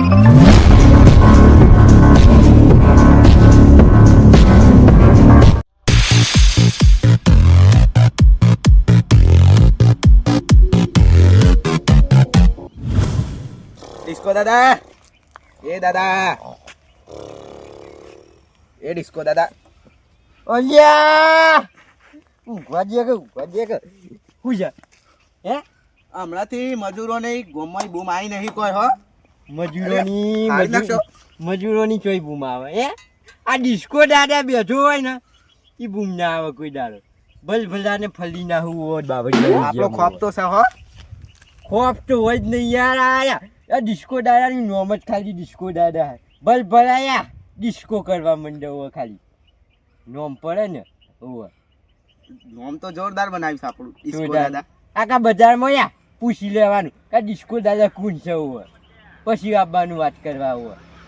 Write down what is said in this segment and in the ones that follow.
Disco દાદા, એ દાદા, એ disco દાદા. ઓલ્યા ઊંઘવા દે કે હું છે હે? હમણાંથી મજૂરોની ગોમમાં બૂમ આવી નહીં કોઈ હો. મજૂરોની ચોઈ બૂમ આવે હે? આ ડિસ્કો દાદા બેઠો હોય ને એ બૂમ ના આવે કોઈ દાડો. ભલભલાને ફલી ના હોય બાબત. આપણો ખોફ તો છે હો. ખોફ તો હોય જ નહીં યાર. આયા આ ડિસ્કો દાદાની નોમ જ ખાલી ડિસ્કો દાદા. ભલભલાયા ડિસ્કો કરવા માંડ્યો ખાલી નોમ પડે ને. નોમ તો જોરદાર બનાવ્યું છે આપણું ડિસ્કો દાદા. આખા બજારમાં યા પૂછી લેવાનું કે ડિસ્કો દાદા કોણ છે પછી આવવાનું વાત કરવા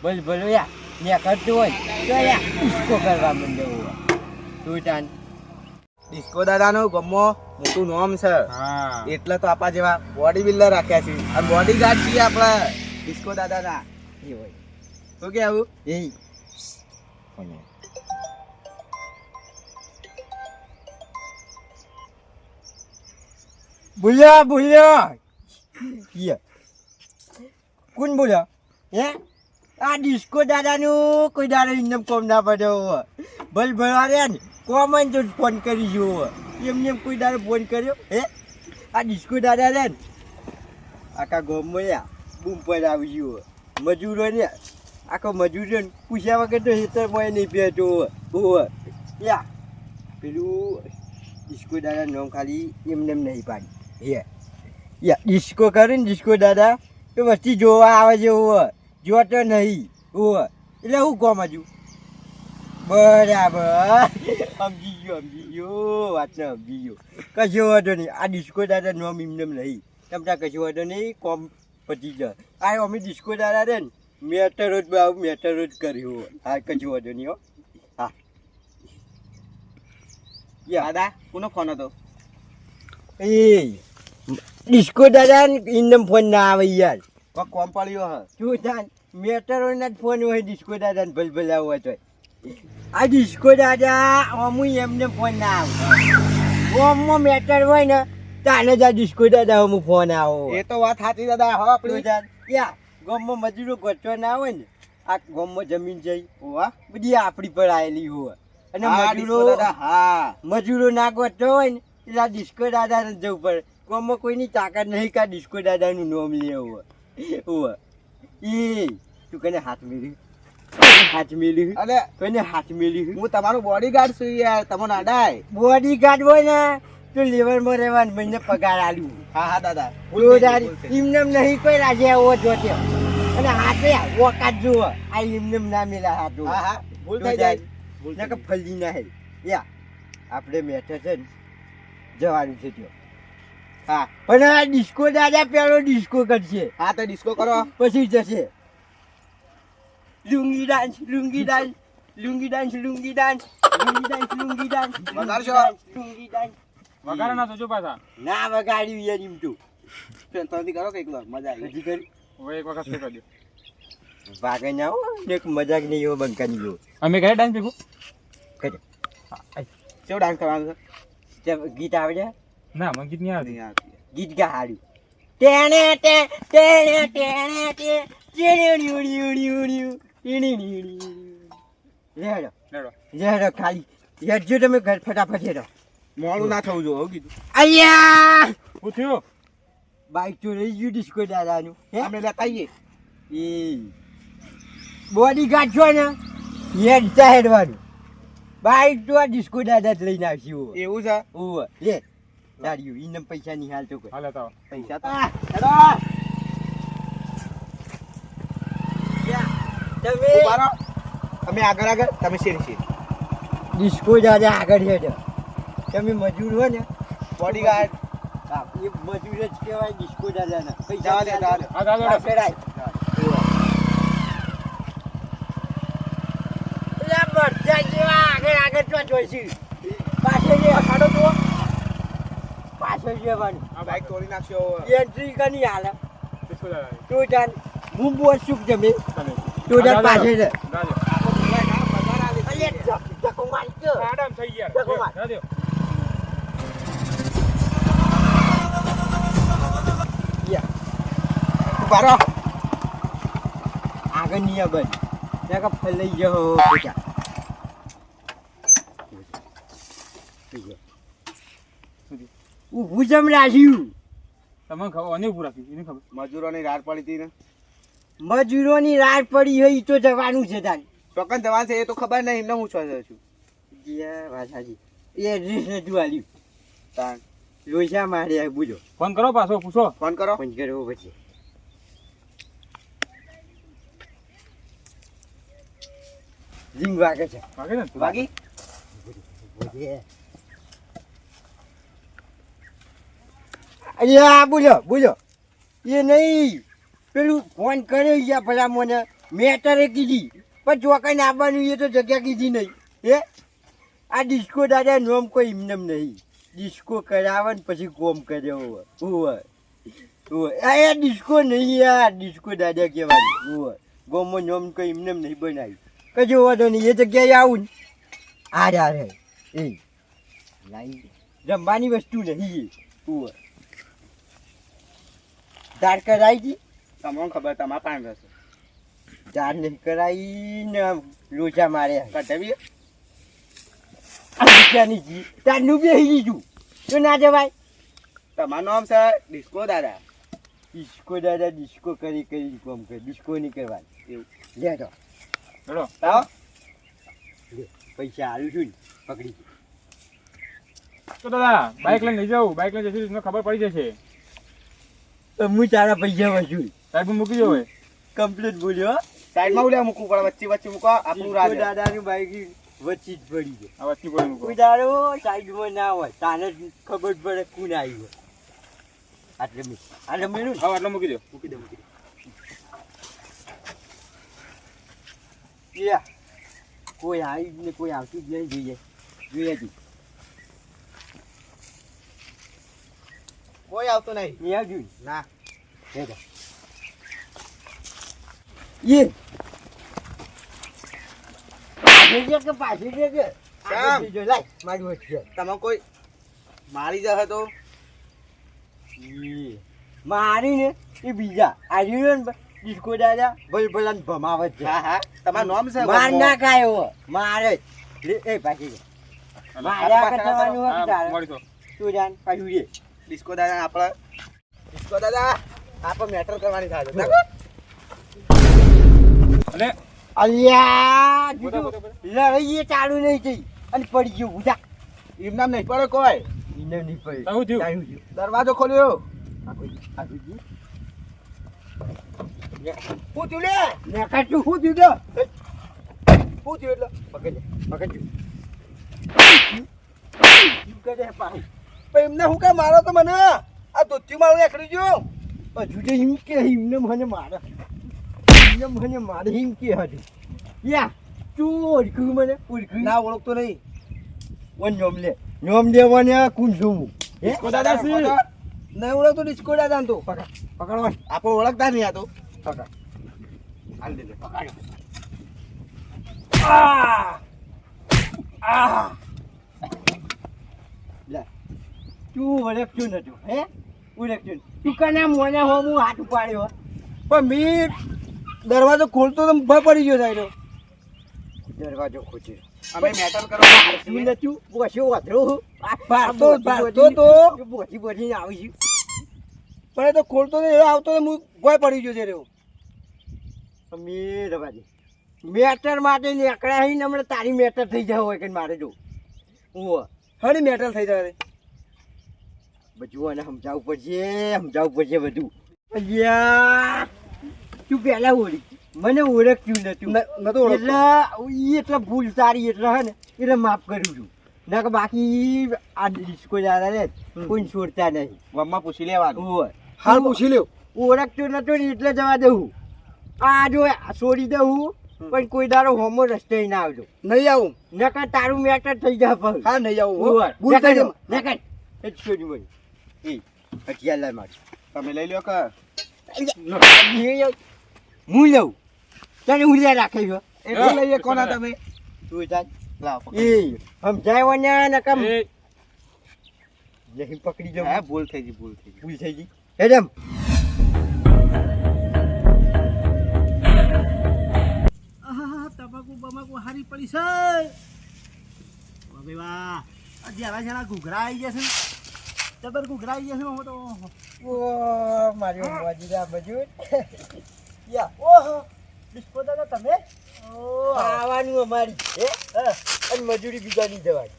ભલો યા ત્યાં કરતો હોય તો યા ડિસ્કો કરવા માંડ્યો ડિસ્કો દાદાનું ગમો મોટું નોમ છે. એટલે તો આપણા જેવા બોડી બિલ્ડર રાખ્યા છે અને બોડી ગાર્ડ છીએ આપણે ડિસ્કો દાદાના. એ હોય શું કે આવું એ બોલ્યો કોણ બોલ્યો હે? આ ડિસ્કો દાદાનું કોઈ દાડો ઇન્દમ કોમ ના પડ્યો. ભલભલા રે ને કોમન તો ફોન કરી જુઓ એમને કોઈ દાડો ફોન કર્યો હે? આ ડિસ્કો દાદા રે ને આખા ગામમાં બૂમ પર આવી ગયો. મજૂરો ને આખો મજૂરો પૂછ્યા વગર તો હેતરમાં નહીં પહેરતો યા પેલું ડિસ્કો દાદા નામ ખાલી એમને નહીં પાડી હે યા ડિસ્કો કરે ને ડિસ્કો દાદા તો વસ્તી જોવા આવે છે જોતો નહીં એટલે હું કોમ હજુ બરાબર સમજી ગયો વાતને સમજી ગયો. કશો વાંધો નહીં. આ ડિસ્કો દાદા નામ એમને નહીં તમતા કશો વાંધો નહીં. કોમ પતી જાય. આ અમે ડિસ્કો દાદા રે ને મેટર જ કર્યું. હા કશો વાંધો નહીં. હા દાદા કોનો ફોન હતો? એ ડિસ્કો દાદા ઇન્દમ ફોન ના આવે યાર. કોમ પડ્યો હ શું થાય મેટરોના જ ફોન હોય ડિસ્કો દાદા ને ભલભલા હોય તો. આ ડિસ્કો દાદા અમુ એમને ફોન ના આવે. ઓમમાં મેટર હોય ને તાને જ આ ડિસ્કો દાદા અમુ ફોન આવો. એ તો વાત સાચી દાદા. હો આપણું યા ગામમાં મજૂરો ગોઠવા ના હોય ને આ ગામમાં જમીન જઈ બધી આપણી પર આવેલી હોય અને મજૂરો ના ગોઠવા હોય ને એટલે આ ડિસ્કો દાદા ને જવું પડે. ગામમાં કોઈની તાકાત નહીં કે ડિસ્કો દાદાનું નામ લે તું કને હાથ મેલ્યું અરે કને હાથ મેલ્યું? હું તમારું બોડી ગાર્ડ છું યાર. તમને અડાય બોડી ગાર્ડ હોય ને તો લેવરમાં રહેવાનું મને પગાર આલ્યું. હા દાદા એમને નહીં કોઈ રાજે આવો જોતે અને હાથે વોકાત જુઓ આ એમને ના મેલા હાથ. હા ભૂલ થઈ જાય ફલી ના હે યા આપણે મેટર છે ને જવાનું છે ત્યાં. હા પણ આ ડિસ્કો દાદા પેલો ડિસ્કો કરશે. હા તો ડિસ્કો કરો પછી જશે લુંગી ડાન્સ વગાડો ના જોજો પાછા. ના વગાડ્યું યાર એમ તો તોથી કરો કે એકવાર મજા આવી. હજી કરી એક વખત શું કરી વાગે ના હો એક મજાક નહીં એવો બંકાની જો અમે કયા ડાન્સ ભેગું કરે કેવો ડાન્સ કરવાનો છે? ગીત આવે છે? ના મને ગીત નહીં આવતી. ગીત ગા હાડ્યું ટેણે ટે ટેણે ટેણે ટે લેડો ખાલી હેડજો તમે ઘર ફટાફટ હેડો. મોડું ના થવું જોઈએ. કીધું અయ్యા શું થયું? બાઈક તો રહી ગયું ડિસ્કો દાદાનું. આપણે લેતા આવીએ. એ બોડી ગાર્ડ છો ને હેડતા હેડવાનું. બાઈક તો આ ડિસ્કો દાદા જ લઈને આવશું. એવું છે? ઓવે લે તાળીઓ ઇનમ પૈસા ની હાલ તો કોઈ હાલે તો પૈસા તો તમે તમે આગળ તમે શેરી ડિસ્કો દાદા આગળ હેડો. તમે મજૂર હો ને બોડી ગાર્ડ એ મજૂર જ કહેવાય ડિસ્કો દાદાના. પૈસા દે ફેરાય બધા જેવા આગળ તો જોઈશું. પાછળ જે અખાડો તો પાછળ જવાનું. આ બાઈક તોડી નાખશો. એન્ટ્રી કની હાલે તો જાન હું બોલ છું જમે ટોડા પાસે છે ધક્કો મારી ગયો. આરામ થઈ ગયા ધક્કો માર. રાધે ઉભા રહો. આગળ નહીં આવે બસ. ત્યાં કે ફેલાઈ ગયો બેટા. ઊભું જમ રાખ્યું. તમને ખબર અને ઉભું રાખ્યું એને ખબર મજૂરોની રાત પડી હતી ને મજૂરોની રાત પડી હોય ઈ તો જવાનું છે તાન. ચોક્કસ જવાન છે એ તો ખબર નહીં એમને હું છું વાત સાચી. એ એડ્રેસ નતું આલ્યું. તાન લોહીશા માર્યા બોલો. ફોન કરો પાછો પૂછો ફોન કરો ફોન કરવો પછી. રિંગ વાગે છે. વાગે ને વાગી અરે બોલો બોલો. એ નહીં પેલું ફોન કર્યો યા ભલા મને મેટરે કીધી પણ ચોકાઈને આવવાનું એ તો જગ્યા કીધી નહીં. હે આ ડિસ્કો દાદા નોમ કોઈ એમનેમ નહીં. ડિસ્કો કરાવે ને પછી કોમ કર્યો હોય. આ ડિસ્કો નહીં યાર ડિસ્કો દાદા કહેવાનું હોય. ગોમો નોમ કોઈ એમનેમ નહીં બનાવ્યું. કજો વાંધો નહીં એ જગ્યાએ આવું ને આ રે એ લાઈ જમવાની વસ્તુ નહીં હોય. દાળ કરાઈ દી તમને ખબર તમારા પાન રહેશે દાળ નહીં કરાઈ ને લોચા માર્યા કઢાવી લોચાની જી તારનું બેસી દીધું તો ના જવાય. તમારું નામ છે ડિસ્કો દાદા ડિસ્કો દાદા ડિસ્કો કરી કરી કોમ કરે ડિસ્કો નહીં કરવાની એવું લે તો ચલો આવો લે પૈસા આલું છું ને પકડી તો દાદા બાઇક લઈને લઈ જાઉં બાઇક લઈને જઈશું તમને ખબર પડી જશે હું તારા પૈસા વસૂલ સાહેબ મૂકી જાવ હવે કમ્પ્લીટ બોલ્યો. સાઈડમાં ઉલ્યા મૂકવું પડે વચ્ચે વચ્ચે મૂકો આપણું રાજ ડિસ્કો દાદાનું બાઈક વચ્ચે જ પડી ગયો. આ વચ્ચે પડી મૂકો કોઈ દાડો સાઈડમાં ના હોય તાને જ ખબર પડે કોણ આવ્યું હોય. આટલે મેળું ને હા આટલો મૂકી દો મૂકી દે મૂકી દે યા કોઈ આવ્યું જ ને કોઈ આવતું જ નહીં. જોઈએ તું કોઈ આવતું નહીં નહીં આવ્યું ને? ના એ તો. એ પાછી કે પાછી કે કેમ? જો લાય મારી વચ્ચે તમે કોઈ મારી જશે તો મારી ને એ બીજા આવ્યું ને ડિસ્કો દાદા ભલભલા ને ભમાવત છે. હા હા તમારું નામ છે માર ના કાયો મારે જ લે, એ પાછી લે. મારે આ કથાવાનું હોય કે તારે? મળીશું તું જાણ પાછું રે. ડિસ્કો દાદા આપણે ડિસ્કો દાદા આપણે મેટર કરવાની થાય છે અને અલ્યા બોલો, જુદું બોલો. લડાઈ એ ચાલુ નહીં થઈ અને પડી ગયું બુધા એમ નામ નહીં પડે કોઈ એને નહીં પડી શું થયું? ચાલ્યું ગયું. દરવાજો ખોલ્યો આ જુદી. શું થયું લે નેકા તું શું થયું તો? શું થયું એટલે પકડ લે, પકડ લે. શું કરે પાછું? પણ એમને હું કઈ મારો તો મને આ દૂધથી મારું એકડી ગયું હજુ તો એમ કે એમને મને મારે એમને મને મારે એમ કે હજુ યા તું ઓળખ્યું મને ઓળખ્યું ના ઓળખતો નહીં ઓન નોમ લે નોમ લેવાને કોણ છું હું? હે ડિસ્કો દાદા છે. નહીં ઓળખતો ડિસ્કો દાદા તો પકડ પકડવા આપણે ઓળખતા નહીં આ તો પકડ હાલ દે પકડ લે તું ઓળખતું નતું હે ઓળખતું તું કના મોને હો હું હાથ ઉપાડ્યો પણ મી દરવાજો ખોલતો તો ભય પડી ગયો સાહેબ દરવાજો ખોચ્યો અમે મેટર કરવા તું નતું બોસ્યો વાતરો ભારતો તો બોસી બોસીને આવી છું પણ એ તો ખોલતો ને એ આવતો ને હું ભય પડી ગયો છે રહ્યો અમે રવા દે મેટર માટે નીકળ્યા હી ને હમણાં તારી મેટર થઈ જાય હોય કે મારે જો હું હણી મેટર થઈ જાય બધું અને સમજાવવું પડશે બધું અલ્યા તું પહેલા ઓળખ મને ઓળખ્યું નતું નતો ઓળખતો એટલે ભૂલ તારી એટલે હે ને એટલે માફ કરું છું ના કે બાકી આ ડિસ્કો દાદા ને કોઈ છોડતા નહીં મમ્મા પૂછી લેવાનું હોય હાલ પૂછી લ્યો ઓળખતો નતો ને એટલે જવા દઉં આ જો છોડી દઉં પણ કોઈ દાડો હોમો રસ્તે ના આવજો નહીં આવું નકર તારું મેટર થઈ જાય પણ હા નહીં આવું હોય. ભૂલ થઈ જાય નકર એ છોડી મળી એ હથિયાર લાય મારી તમે લઈ લ્યો કે હું લઉં તને હું લ્યા રાખે છો એટલે લઈએ કોના તમે તું ચાલ લાવો એ સમજાય ને કમ એ જઈ પકડી જાઉં હા ભૂલ થઈ ગઈ ભૂલ થઈ ગઈ હેડમ તમાકુ બમાકુ હારી પડી છે હવે વાહ આ જરા જરા ઘૂઘરા આવી જશે જબર ઘૂઘરા આવી જશે હું તો ઓ મારી મોજીરા મજૂર યા ઓહો ડિસ્કો દાદા તમે ઓ ખાવાનું અમારી અને મજૂરી બીજાની જવાની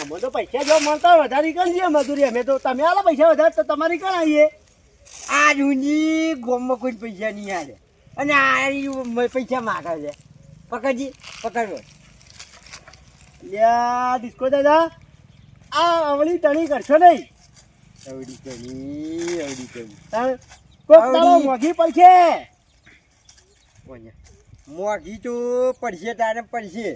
અમે તો પૈસા જો મળતા હોય વધારે કરીએ મજૂરી અમે તો તમે આલો પૈસા વધારે તો તમારી કણ આવીએ આ રૂની ગોમમાં કોઈ પૈસા નહીં આલે અને આ પૈસા માગે છે પકડજી પકડો લ્યા ડિસ્કો દાદા આ અવળી ટણી કરશો નહીં અવડી કરી તાણ કોક તારો આવડી. મોઘી પડશે મોઘી તો પડશે તારે પડશે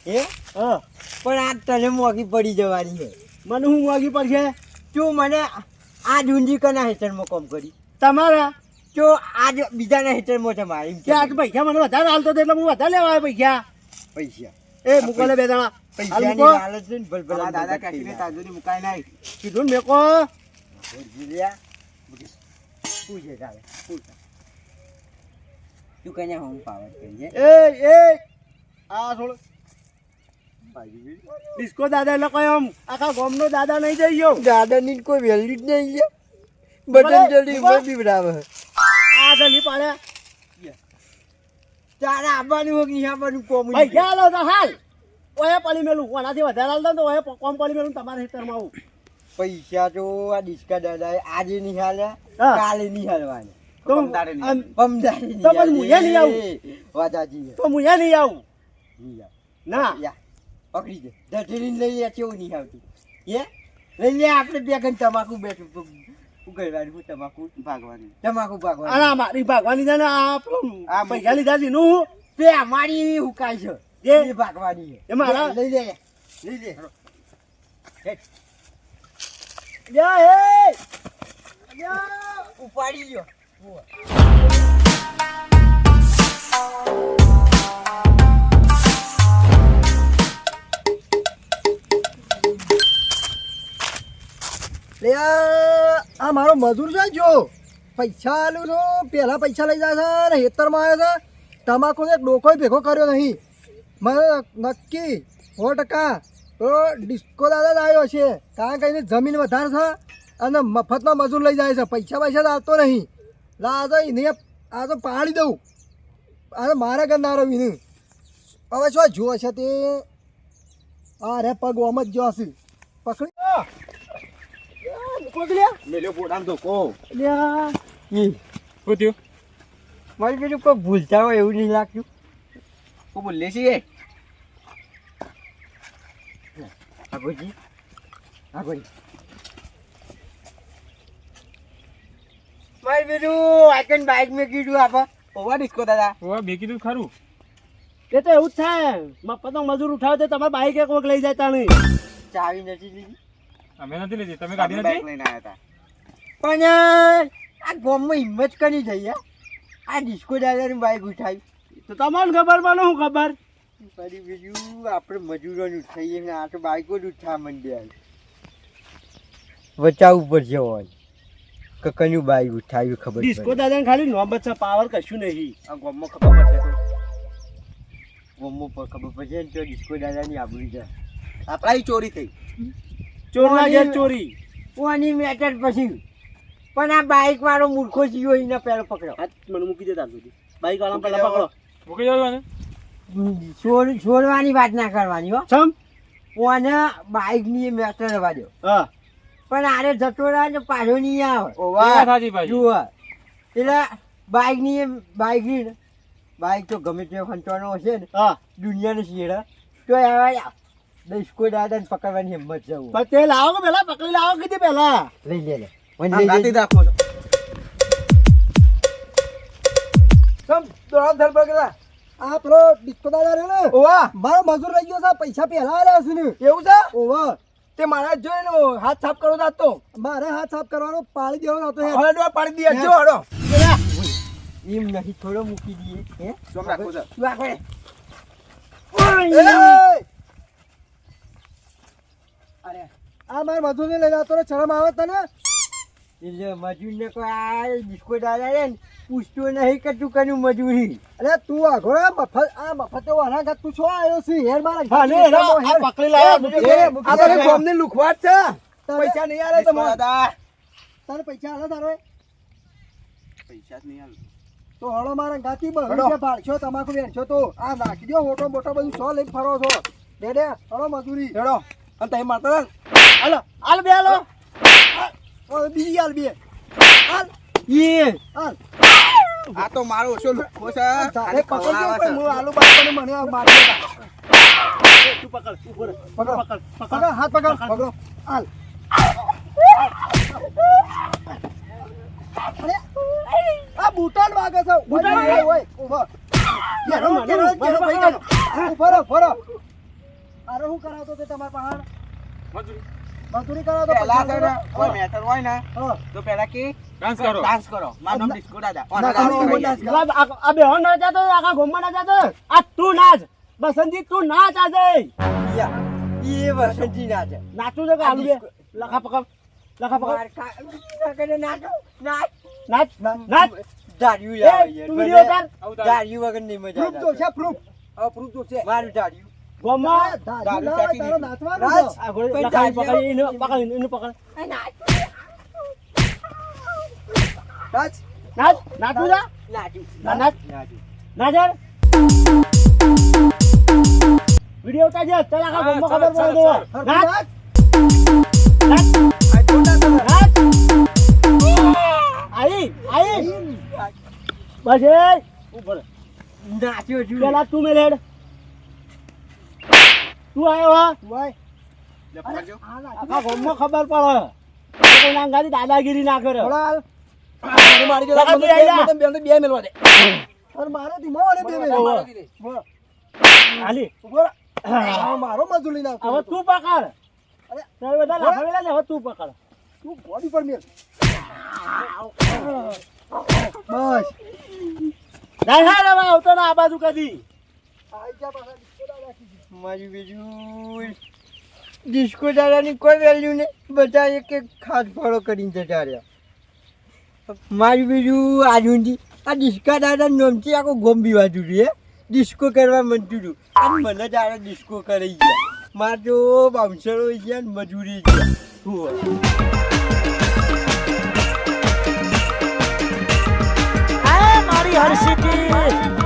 હે હા પણ આ તને મોઘી પડી જવાની છે મને હું મોઘી પડશે તું મને આ ઢૂંઢી કના હેઠળમાં કામ કરી તમારા તો આજ બીજાના હેઠળમાં છે મારી કે આ પૈસા મને વધારે હાલતો હતો એટલે હું વધારે લેવા આવ્યો પૈસા પૈસા એ મૂકો ને બે દાણા હાલ પૈસાની મૂકો. લાલચ છે ને ભલભલા આ દાદા કાકીને તાજુરી મુકાય નહીં કીધું ને મેકો જીલ્યા પૂછે તારે પૂછ તું કન્યા હોમ પાવર કહીએ એ આ થોડો ડિસ્કો દાદા એટલે કોઈ આમ આખા ગામનો દાદા નહીં જઈ ગયો દાદાની કોઈ વેલ્યુ જ નહીં છે બટન જલ્દી ઉપર બીવડાવે આ જલ્દી પાડ્યા તારે આવવાનું હોય કે નહીં આવવાનું કોમ પૈસા આલો તો હાલ ઓએ પડી મેલું કોનાથી વધારે હાલતા તો ઓએ કોમ પડી મેલું તમારા ખેતરમાં આવું પૈસા તો આ ડિસ્કા દાદા આજે નહીં હાલે હા. કાલે નહીં હાલવાના તો પમદારે નહીં. આમ પમદારી તો પછી મુંજે નહીં આવું. વાદાજી તો હું નહીં આવું નહીં આવ ના યા પકડી દે દઢીને લઈ લે કેવું નહીં આવતું હે લઈ લે આપણે બે ગણ તમાકુ બેઠું ઉગડવાનું હું તમાકુ ભાગવાની તમાકુ ભાગવાનું અને આ મારી ભાગવાની છે ને આ પેલું આ પૈસા લીધા છે નું તે અમારી હુકાય છે જે એ ભાગવાની છે એ મારા- લઈ લે લઈ લે લ્યા એ લ્યા ઉપાડી લ્યો લે આ મારો મજૂર છે જો પૈસા આલું તો પહેલા પૈસા લઈ જાય છે ને હેતરમાં આવ્યો છે તમાકુ એક ડોકો ભેગો કર્યો નહીં મને નક્કી 100% તો ડિસ્કો દાદા જ આવ્યો છે કારણ કે એની જમીન વધારે છે અને મફતમાં મજૂર લઈ જાય છે પૈસા તો આવતો નહીં લા તો એને આ તો પાડી દઉં આ તો મારા ગંદારો વિનું હવે શું જો છે તે આ રે પગ ઓમ જ જો હશે પકડી પકડ્યા મેલ્યો પોતાનો ધોકો લ્યા શું થયું મારી પેલું કોઈ ભૂલતા હોય એવું નહીં લાગતું હું બોલે છીએ આગોજી આગોજી મારી પેલું આકન બાઇક મેં કીધું આપા ઓવા ડિસ્કો દાદા ઓવા બે કીધું ખરું એ તો એવું જ થાય મફતનો મજૂર ઉઠાવે તો તમારે બાઈક એક વખત લઈ જતા નહીં ચાવી નથી લીધી અમે નથી લીધી તમે ગાડી અમે બાઈક નથી લઈને આવ્યા હતા પણ આ ગામમાં હિંમત કરી થઈ આ ડિસ્કો દાદાની બાઇક ઉઠાવી તો તમને ખબર મને શું ખબર ફરી બીજું આપણે મજૂરોને ઉઠાવીએ ને આ તો બાઇકો જ ઉઠાવા માંડ્યા બચાવવું પડશે હોય કકનું બાઇક ઉઠાવ્યું ખબર ડિસ્કો દાદાને ખાલી નોબત છે પાવર કશું નહીં આ ગામમાં ખબર પડશે તો ગામમાં ખબર પડશે ને તો ડિસ્કો દાદાની આબરૂ છે આપણા ચોરી થઈ ચોરના ઘેર ચોરી ઓની મેટર પછી પણ આ બાઇક વાળો મૂર્ખો જીવો એને પેલો પકડો હાથ મને મૂકી દેતા સુધી બાઈક વાળા પેલા પકડો મૂકી જવાનું છોડવાની વાત ના કરવાની હો ચમ ઓને બાઇકની મેટર રવા દો હા પણ આરે જતો રહે ને પાછો નહીં આવે વાત ઓવા સાચી પાછી જુઓ એટલે બાઇકની બાઇક તો ગમે તે ખંચવાનો હશે ને હા દુનિયાને શેડે તો હવે ડિસ્કો દાદાને પકડવાની હિંમત જવું પણ તે લાવો કે પેલા પકડી લાવો કીધી પેલા લઈ લે આમ રાતી રાખો છો ચમ દોડા ધર પકડા આ પેલો ડિસ્કો દાદા રે ને ઓવા મારો મજૂર રહી ગયો છે પૈસા પહેલા આલ્યા છે ને એવું છે ઓવા તે મારા જોઈને હાથ સાફ કરો તો મારે હાથ સાફ કરવાનો પાડી દેવાનો હતો હવે ડોર પાડી દઈએ જો હડો એમ નહીં થોડો મૂકી દઈએ હે શું રાખવું છે? તું આખો રે. એ! અરે આ માર મજૂરને લઈને આવતો રે, શરમ આવે તને? એટલે મજૂરને કોઈ આ ડિસ્કો દાદા રે ને પૂછતો નહીં કે તું કનું મજૂરી અરે તું આઘો રે, મફતે વાના ગાત તું છો આવ્યો છે હેર મારા હા, ને, આ પકડી લાવ્યા. આ બધી ગોમની લુખવાટ છે. પૈસા નહીં આલે તો દાદા. તારે પૈસા આલે તારે પૈસા જ નહીં આલે. તો હળો મારા ગાતી બહુ છે ભાડશો તમાકુ વેચશો તો આ નાખી દો મોટો મોટો બધું સો લઈને ફરો છો દે હળો મજૂરી હેડો. અને તમે મારતા હતા ને? હાલો હાલ બે હાલો બીજી હાલ બે હાલ એ હાલ આ તો મારો ઓછો લુખ્ખો છે. તારે ખાલી પકડજો ખવડાવે પણ છે. હું આલુ બાપને મને આ મારી દેતા. તું પકડ ઉપર પકડ પકડ હાથ પકડ પકડો હાલ અરે આ બુટાલ વાગે છે બુટાલ વાગે? ઓય ઉભો મારો, ઉભો રહો અરે હું કરાવતો તે તમાર પહાડ મજૂરી મજૂરી કરાવતો પહેલા છે ને પૈસા કોઈ મેટર હોય ને હા. તો પહેલા કે ડાન્સ કરો. ડાન્સ કરો. મારું નામ ડિસ્કો દાદા. ના, ડાન્સ ના, કરાવીએ. ડાન્સ કરો. આ બે ના જાતો આખા ગોમમાં ના જાતો આ તું નાચ બસંતી તું નાચ આજે એ વસંતી નાચ નાચું છે કે આલુ બે લખા પકડ નાચ નાચ નાચ દાડિયું લાવે તું વિડિયો ઉતાર દાડિયું વગર નહીં મજા પ્રૂફ તો છે પ્રૂફ હવે proof તો છે. મારું દાડિયું ગોમમાં દાદી ના ચાટી તારો દીધી. નાચવાનું રાજ. છે. આ ગોળી લખાઈ પકડ એને પકડ રાજ. નાચ નાચું જા નાચ નાચ યાર વિડિયો ઉતાર જે તને આખા ગોમમાં ખબર પડે તો હરખું નાચ નાચ. નાચ આ જોરદાર છે. નાચ આઈ બસ એ ઉપર નાચ્યો છું પેલા તું મેલેડ તું આવ્યો હા વાય. લે પકડજો. આખા ગોમમાં ખબર પડે કોઈ નાંગાથી દાદાગીરી ના કરે થોડા મને મારી જોડે લગા મને તું આઈ જા. બે મેલવા દે. અને મારે ધીમો અને બે મિનિટ. ઓહો. દીધી. બોલો. હાલી ઉભો રહો. આ મારો મજૂરી ના હવે તું પકડ અરે તારે બધા લખાવેલા ને હવે તું પકડ તું બોડી પર મેલ બસ ના હા હવે આવતો ના આ બાજુ કદી આઈ જા પાછા ડિસ્કો દાદા કીધું. મારી બીજું ડિસ્કો દાદાની કોઈ વેલ્યુ નહીં બધા એક એક ખાસ ફળો કરીને જતા રહ્યા મારી બીજું આજુંથી આ ડિસ્કા દાદા નોમથી આખો ગોમ બીવા જોડી હે ડિસ્કો કરવા મનતું હતું અને મને જ આ ડિસ્કો કરી ગયા મારે તો બાઉન્સરો ગયા ને મજૂરી ગયા શું આ મારી હર્ષિતી